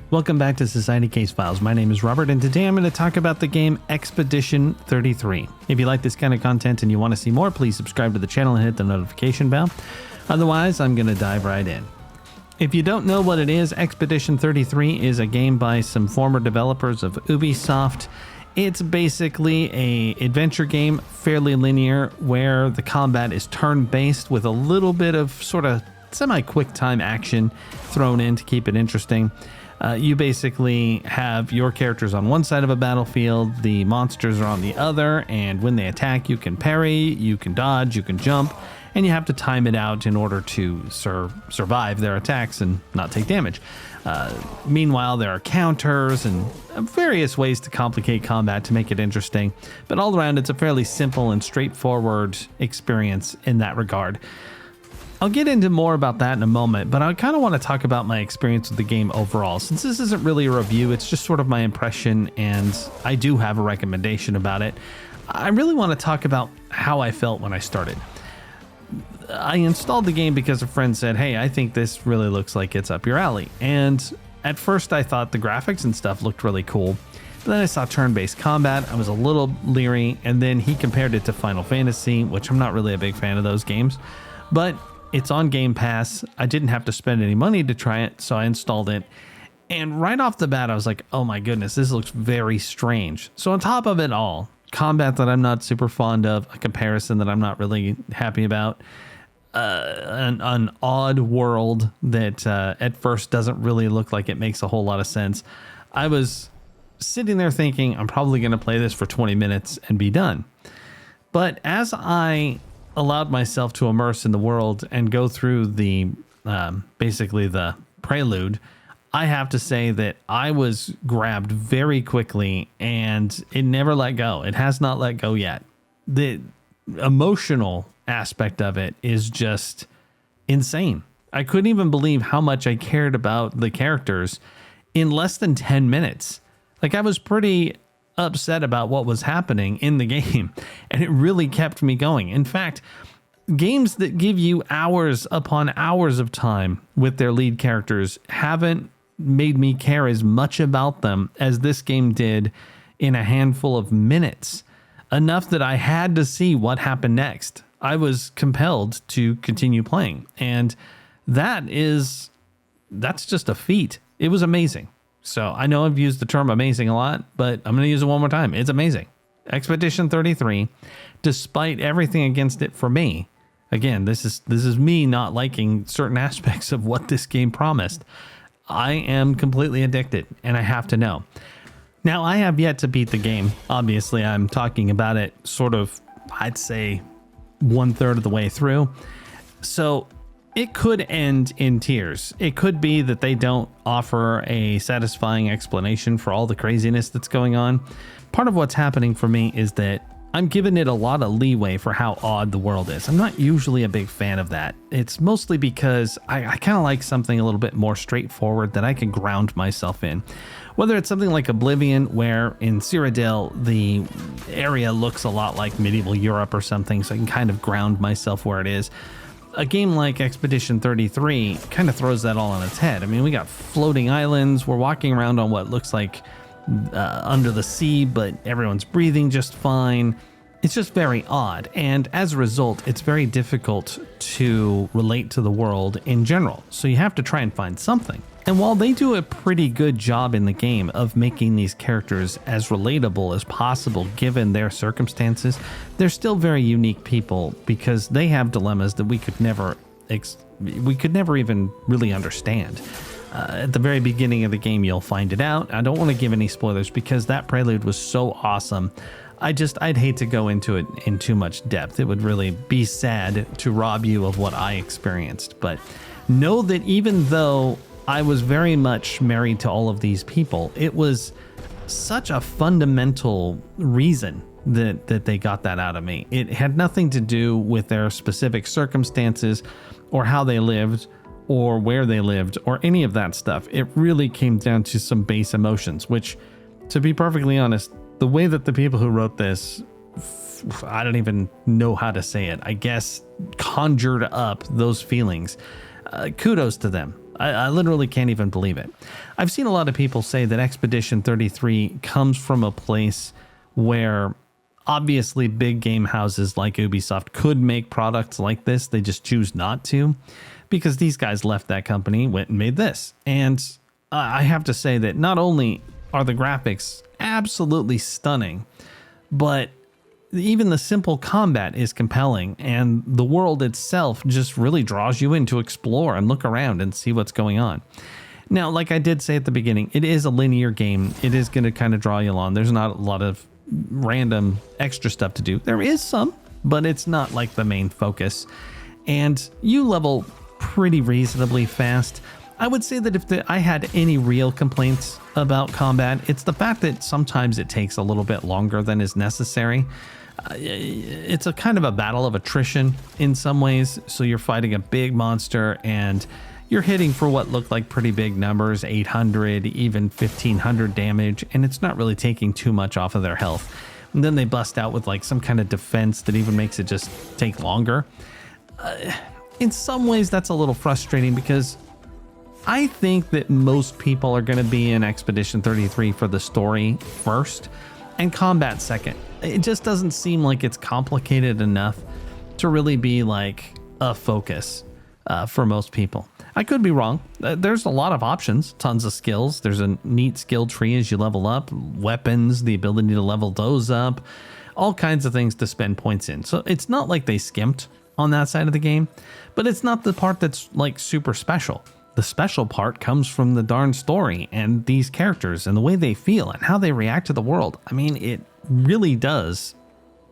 Welcome back to Society Case Files. My name is Robert, and today I'm going to talk about the game Expedition 33. If you like this kind of content and you want to see more, please subscribe to the channel and hit the notification bell. Otherwise, I'm going to dive right in. If you don't know what it is, Expedition 33 is a game by some former developers of Ubisoft. It's basically an adventure game, fairly linear, where the combat is turn-based with a little bit of sort of semi-quick time action thrown in to keep it interesting. You basically have your characters on one side of a battlefield, the monsters are on the other, and when they attack, you can parry, you can dodge, you can jump, and you have to time it out in order to survive their attacks and not take damage. Meanwhile, there are counters and various ways to complicate combat to make it interesting, but all around it's a fairly simple and straightforward experience in that regard. I'll get into more about that in a moment, but I kind of want to talk about my experience with the game overall. Since this isn't really a review, it's just sort of my impression, and I do have a recommendation about it. I really want to talk about how I felt when I started. I installed the game because a friend said, hey, I think this really looks like it's up your alley. And at first I thought the graphics and stuff looked really cool. But then I saw turn-based combat. I was a little leery, and then he compared it to Final Fantasy, which I'm not really a big fan of those games. But it's on Game Pass. I didn't have to spend any money to try it, so I installed it. And right off the bat, I was like, oh my goodness, this looks very strange. So on top of it all, combat that I'm not super fond of, a comparison that I'm not really happy about, an odd world that at first doesn't really look like it makes a whole lot of sense. I was sitting there thinking, I'm probably going to play this for 20 minutes and be done. But as I allowed myself to immerse in the world and go through the basically the prelude, I have to say that I was grabbed very quickly and it never let go. It has not let go yet. The emotional aspect of it is just insane. I couldn't even believe how much I cared about the characters in less than 10 minutes. Like, I was pretty upset about what was happening in the game, and it really kept me going. In fact, games that give you hours upon hours of time with their lead characters haven't made me care as much about them as this game did in a handful of minutes, enough that I had to see what happened next. I was compelled to continue playing, and that's just a feat. It was amazing. So I know I've used the term amazing a lot, but I'm going to use it one more time. It's amazing. Expedition 33, despite everything against it for me, again, this is me not liking certain aspects of what this game promised. I am completely addicted, and I have to know. Now, I have yet to beat the game. Obviously, I'm talking about it sort of, I'd say, 1/3 of the way through. So it could end in tears. It could be that they don't offer a satisfying explanation for all the craziness that's going on. Part of what's happening for me is that I'm giving it a lot of leeway for how odd the world is. I'm not usually a big fan of that. It's mostly because I kind of like something a little bit more straightforward that I can ground myself in. Whether it's something like Oblivion, where in Cyrodiil, the area looks a lot like medieval Europe or something, so I can kind of ground myself where it is. A game like Expedition 33 kind of throws that all on its head. I mean, we got floating islands. We're walking around on what looks like under the sea, but everyone's breathing just fine. It's just very odd. And as a result, it's very difficult to relate to the world in general. So you have to try and find something. And while they do a pretty good job in the game of making these characters as relatable as possible given their circumstances, they're still very unique people because they have dilemmas that we could never even really understand. At the very beginning of the game, you'll find it out. I don't want to give any spoilers because that prelude was so awesome. I'd hate to go into it in too much depth. It would really be sad to rob you of what I experienced. But know that even though I was very much married to all of these people, it was such a fundamental reason that they got that out of me. It had nothing to do with their specific circumstances or how they lived or where they lived or any of that stuff. It really came down to some base emotions, which, to be perfectly honest, the way that the people who wrote this, I don't even know how to say it, I guess conjured up those feelings. Kudos to them. I literally can't even believe it. I've seen a lot of people say that Expedition 33 comes from a place where obviously big game houses like Ubisoft could make products like this. They just choose not to because these guys left that company, went and made this. And I have to say that not only are the graphics absolutely stunning, but even the simple combat is compelling, and the world itself just really draws you in to explore and look around and see what's going on. Now, like I did say at the beginning, it is a linear game. It is going to kind of draw you along. There's not a lot of random extra stuff to do. There is some, but it's not like the main focus. And you level pretty reasonably fast. I would say that if I had any real complaints about combat, it's the fact that sometimes it takes a little bit longer than is necessary. It's a kind of a battle of attrition in some ways. So you're fighting a big monster and you're hitting for what look like pretty big numbers, 800, even 1500 damage, and it's not really taking too much off of their health. And then they bust out with like some kind of defense that even makes it just take longer. In some ways, that's a little frustrating because I think that most people are going to be in Expedition 33 for the story first and combat second. It just doesn't seem like it's complicated enough to really be like a focus for most people. I could be wrong. There's a lot of options, tons of skills. There's a neat skill tree as you level up, weapons, the ability to level those up, all kinds of things to spend points in. So it's not like they skimped on that side of the game, but it's not the part that's like super special. The special part comes from the darn story and these characters and the way they feel and how they react to the world. I mean, it really does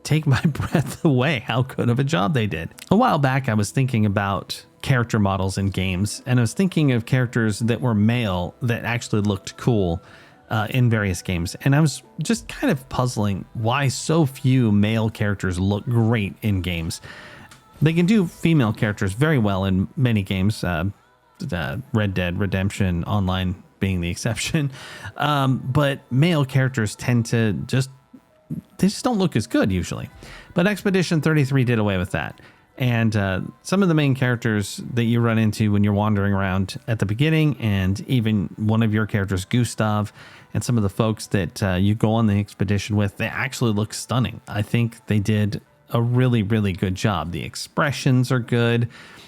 take my breath away how good of a job they did. A while back, I was thinking about character models in games, and I was thinking of characters that were male that actually looked cool in various games. And I was just kind of puzzling why so few male characters look great in games. They can do female characters very well in many games, Red Dead Redemption Online being the exception. But male characters tend to they just don't look as good usually. But Expedition 33 did away with that. And some of the main characters that you run into when you're wandering around at the beginning, and even one of your characters, Gustav, and some of the folks that you go on the expedition with, they actually look stunning. I think they did a really, really good job. The expressions are good.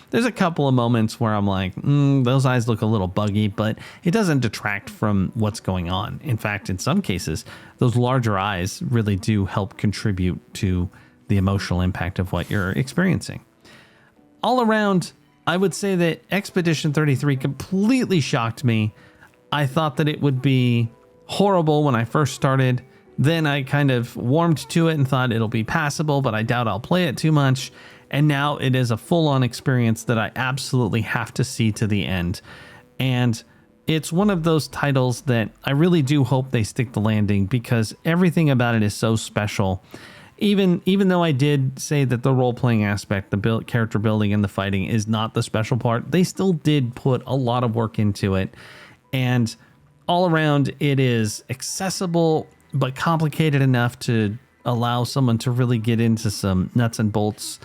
There's a couple of moments where I'm like, those eyes look a little buggy, but it doesn't detract from what's going on. In fact, in some cases, those larger eyes really do help contribute to the emotional impact of what you're experiencing. All around, I would say that Expedition 33 completely shocked me. I thought that it would be horrible when I first started. Then I kind of warmed to it and thought it'll be passable, but I doubt I'll play it too much. And now it is a full-on experience that I absolutely have to see to the end. And it's one of those titles that I really do hope they stick the landing, because everything about it is so special. Even though I did say that the role-playing aspect, the character building and the fighting is not the special part, they still did put a lot of work into it. And all around, it is accessible, but complicated enough to allow someone to really get into some nuts and bolts.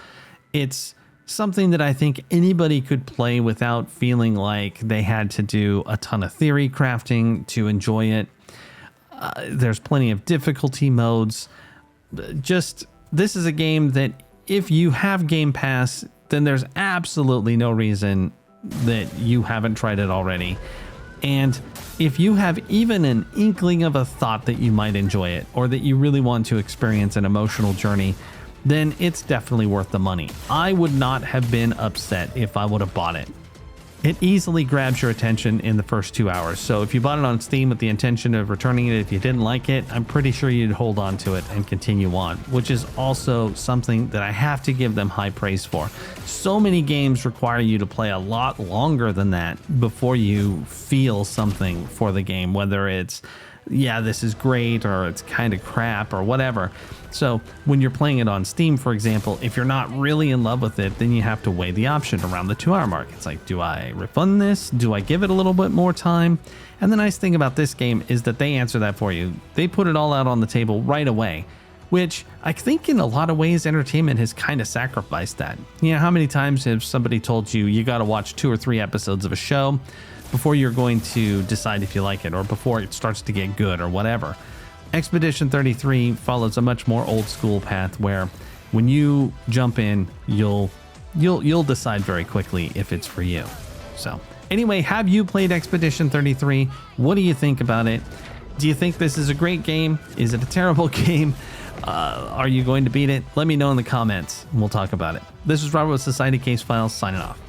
It's something that I think anybody could play without feeling like they had to do a ton of theory crafting to enjoy it. There's plenty of difficulty modes. This is a game that if you have Game Pass, then there's absolutely no reason that you haven't tried it already. And if you have even an inkling of a thought that you might enjoy it, or that you really want to experience an emotional journey, then it's definitely worth the money. I would not have been upset if I would have bought it. It easily grabs your attention in the first 2 hours. So if you bought it on Steam with the intention of returning it if you didn't like it, I'm pretty sure you'd hold on to it and continue on, which is also something that I have to give them high praise for. So many games require you to play a lot longer than that before you feel something for the game, whether it's, yeah, this is great, or it's kind of crap, or whatever. So when you're playing it on Steam, for example, if you're not really in love with it, then you have to weigh the option around the 2 hour mark. It's like, do I refund this? Do I give it a little bit more time? And the nice thing about this game is that they answer that for you. They put it all out on the table right away. which I think in a lot of ways entertainment has kind of sacrificed that. You know, how many times have somebody told you you got to watch 2 or 3 episodes of a show before you're going to decide if you like it or before it starts to get good or whatever? Expedition 33 follows a much more old school path where when you jump in, you'll decide very quickly if it's for you. So anyway, have you played Expedition 33? What do you think about it? Do you think this is a great game? Is it a terrible game? Are you going to beat it? Let me know in the comments and we'll talk about it. This is Robert with Society Case Files signing off.